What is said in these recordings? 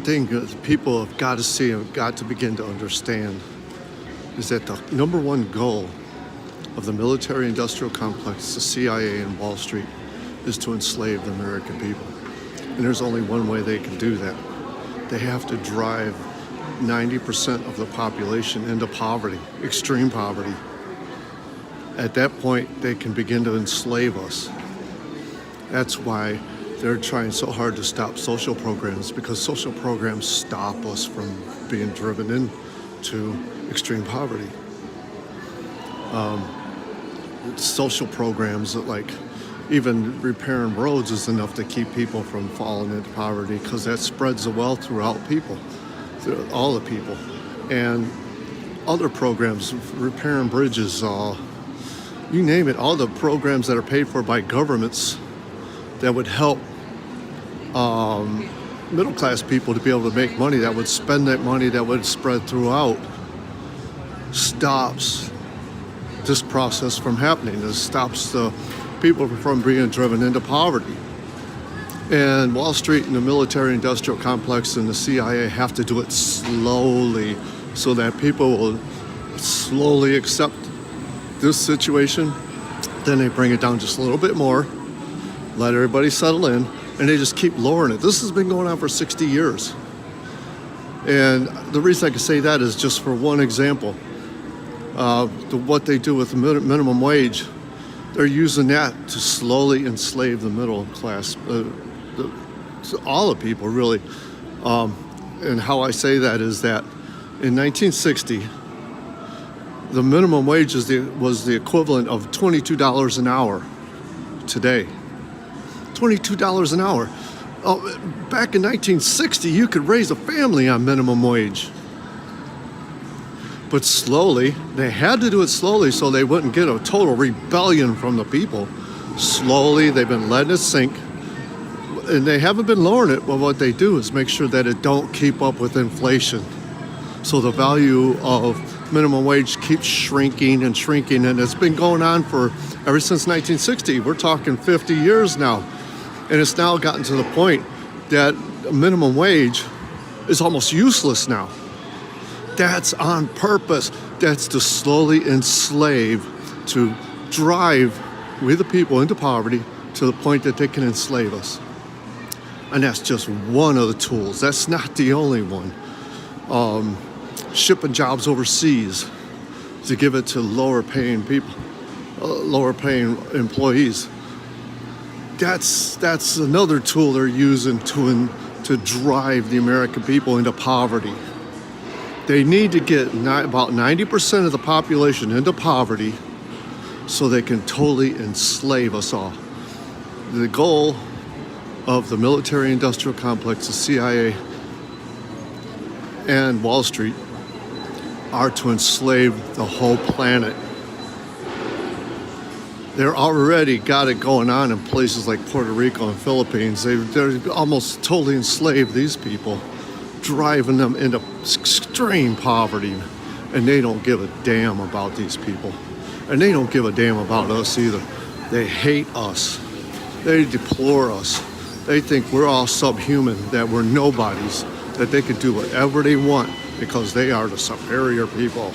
one thing that people have got to see and got to begin to understand is that the number one goal of the military-industrial complex, the CIA and Wall Street, is to enslave the American people. And there's only one way they can do that. They have to drive 90% of the population into poverty, extreme poverty. At that point, they can begin to enslave us. That's why they're trying so hard to stop social programs, because social programs stop us from being driven into extreme poverty. Social programs that, like, even repairing roads is enough to keep people from falling into poverty, because that spreads the wealth throughout people, through all the people. And other programs, repairing bridges, you name it, all the programs that are paid for by governments that would help middle-class people to be able to make money, that would spend that money, that would spread throughout, stops this process from happening. It stops the people from being driven into poverty. And Wall Street and the military-industrial complex and the CIA have to do it slowly, so that people will slowly accept this situation. Then they bring it down just a little bit more, let everybody settle in, and they just keep lowering it. This has been going on for 60 years. And the reason I can say that is just for one example. What they do with the minimum wage, they're using that to slowly enslave the middle class, all the people, really. And how I say that is that in 1960, the minimum wage was the equivalent of $22 an hour today. $22 an hour. Back in 1960, you could raise a family on minimum wage. But slowly, they had to do it slowly so they wouldn't get a total rebellion from the people. Slowly, they've been letting it sink. And they haven't been lowering it, but what they do is make sure that it don't keep up with inflation. So the value of minimum wage keeps shrinking and shrinking, and it's been going on for ever since 1960. We're talking 50 years now. And it's now gotten to the point that minimum wage is almost useless now. That's on purpose. That's to slowly enslave, to drive we the people into poverty to the point that they can enslave us. And that's just one of the tools. That's not the only one. Shipping jobs overseas to give it to lower paying people, lower paying employees. That's another tool they're using to drive the American people into poverty. They need to get about 90% of the population into poverty so they can totally enslave us all. The goal of the military-industrial complex, the CIA, and Wall Street are to enslave the whole planet. They're already got it going on in places like Puerto Rico and Philippines. They're almost totally enslaved these people, driving them into extreme poverty, and they don't give a damn about these people. And they don't give a damn about us either. They hate us. They deplore us. They think we're all subhuman, that we're nobodies, that they can do whatever they want because they are the superior people.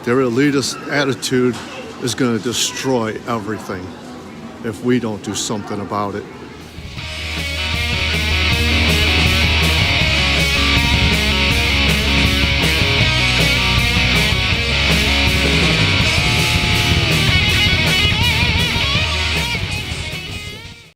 Their elitist attitude is going to destroy everything if we don't do something about it.